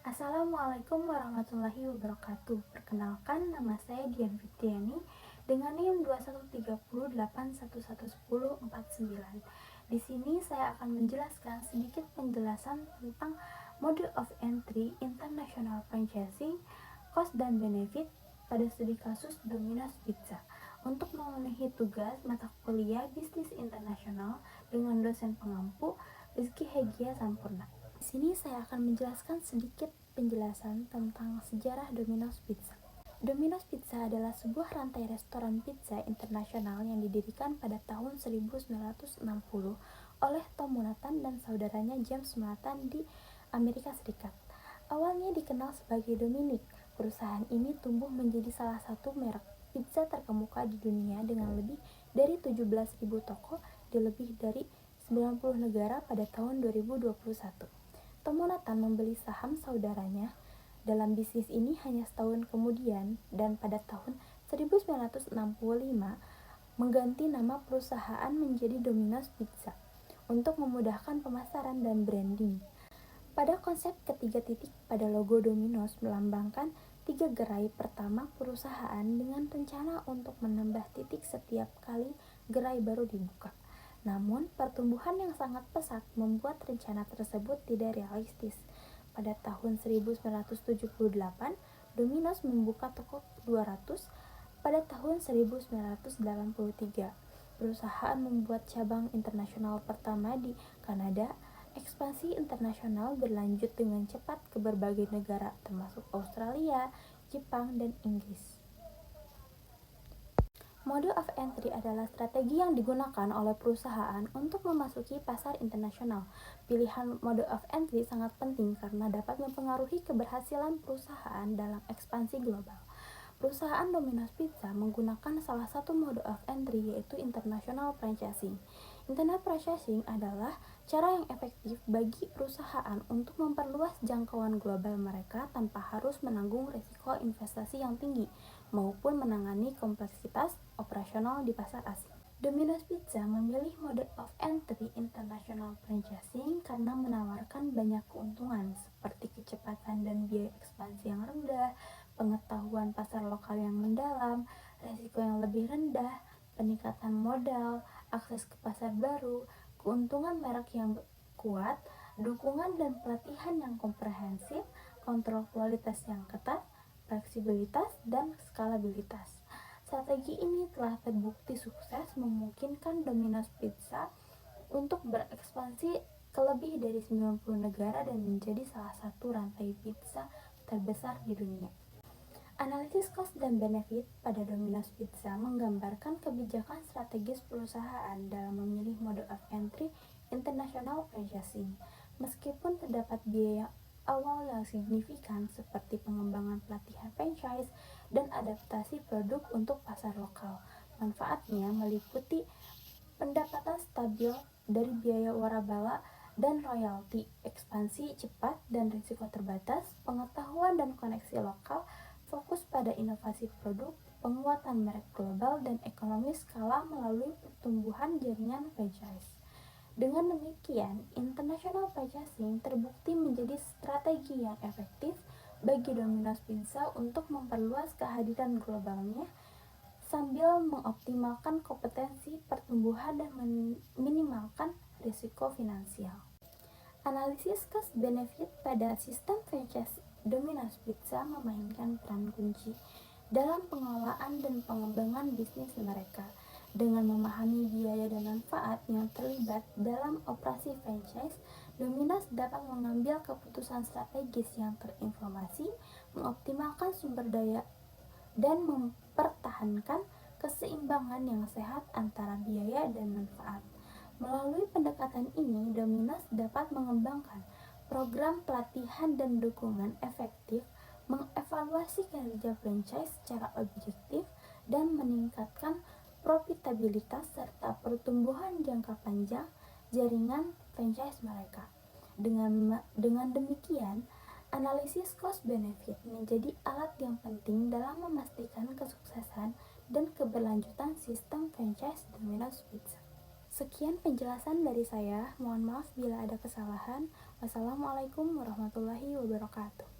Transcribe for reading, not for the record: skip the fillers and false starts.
Assalamualaikum warahmatullahi wabarakatuh. Perkenalkan, nama saya Dian Fitriani dengan NIM 213081111049. Di sini saya akan menjelaskan sedikit penjelasan tentang Mode of Entry International Franchising, Cost dan Benefit pada studi kasus Domino's Pizza untuk memenuhi tugas mata kuliah Bisnis Internasional dengan dosen pengampu Rizky Hegia Sampurna. Di sini saya akan menjelaskan sedikit penjelasan tentang sejarah Domino's Pizza. Domino's Pizza adalah sebuah rantai restoran pizza internasional yang didirikan pada tahun 1960 oleh Tom Munatan dan saudaranya James Munatan di Amerika Serikat. Awalnya dikenal sebagai Dominic, perusahaan ini tumbuh menjadi salah satu merek pizza terkemuka di dunia dengan lebih dari 17.000 toko di lebih dari 90 negara pada tahun 2021. Tom Munatan membeli saham saudaranya dalam bisnis ini hanya setahun kemudian dan pada tahun 1965 mengganti nama perusahaan menjadi Domino's Pizza untuk memudahkan pemasaran dan branding. Pada konsep ketiga titik pada logo Domino's melambangkan 3 gerai pertama perusahaan dengan rencana untuk menambah titik setiap kali gerai baru dibuka. Namun, pertumbuhan yang sangat pesat membuat rencana tersebut tidak realistis. Pada tahun 1978, Domino's membuka toko 200. Pada tahun 1983, perusahaan membuat cabang internasional pertama di Kanada. Ekspansi internasional berlanjut dengan cepat ke berbagai negara termasuk Australia, Jepang, dan Inggris. Mode of entry adalah strategi yang digunakan oleh perusahaan untuk memasuki pasar internasional. Pilihan mode of entry sangat penting karena dapat mempengaruhi keberhasilan perusahaan dalam ekspansi global. Perusahaan Domino's Pizza menggunakan salah satu mode of entry yaitu international franchising. International franchising adalah cara yang efektif bagi perusahaan untuk memperluas jangkauan global mereka tanpa harus menanggung risiko investasi yang tinggi maupun menangani kompleksitas operasional di pasar asing. Domino's Pizza memilih mode of entry international franchising karena menawarkan banyak keuntungan seperti kecepatan dan biaya ekspansi yang rendah, pengetahuan pasar lokal yang mendalam, risiko yang lebih rendah, peningkatan modal, akses ke pasar baru, keuntungan merek yang kuat, dukungan dan pelatihan yang komprehensif, kontrol kualitas yang ketat, fleksibilitas, dan skalabilitas. Strategi ini telah terbukti sukses memungkinkan Domino's Pizza untuk berekspansi ke lebih dari 90 negara dan menjadi salah satu rantai pizza terbesar di dunia. Analisis cost dan benefit pada Domino's Pizza menggambarkan kebijakan strategis perusahaan dalam memilih mode of entry international franchising. Meskipun terdapat biaya awal yang signifikan seperti pengembangan pelatihan franchise dan adaptasi produk untuk pasar lokal, manfaatnya meliputi pendapatan stabil dari biaya warabala dan royalti, ekspansi cepat dan risiko terbatas, pengetahuan dan koneksi lokal, fokus pada inovasi produk, penguatan merek global, dan ekonomi skala melalui pertumbuhan jaringan franchise. Dengan demikian, international franchising terbukti menjadi strategi yang efektif bagi Domino's Pizza untuk memperluas kehadiran globalnya sambil mengoptimalkan kompetensi pertumbuhan dan meminimalkan risiko finansial. Analisis cost benefit pada sistem franchise Domino's Pizza memainkan peran kunci dalam pengelolaan dan pengembangan bisnis mereka. Dengan memahami biaya dan manfaat yang terlibat dalam operasi franchise, Domino's dapat mengambil keputusan strategis yang terinformasi, mengoptimalkan sumber daya, dan mempertahankan keseimbangan yang sehat antara biaya dan manfaat. Melalui pendekatan ini, Domino's dapat mengembangkan program pelatihan dan dukungan efektif, mengevaluasi kinerja franchise secara objektif, dan meningkatkan profitabilitas serta pertumbuhan jangka panjang jaringan franchise mereka. Dengan demikian, analisis cost benefit menjadi alat yang penting dalam memastikan kesuksesan dan keberlanjutan sistem franchise Domino's Pizza. Sekian penjelasan dari saya, mohon maaf bila ada kesalahan. Wassalamualaikum warahmatullahi wabarakatuh.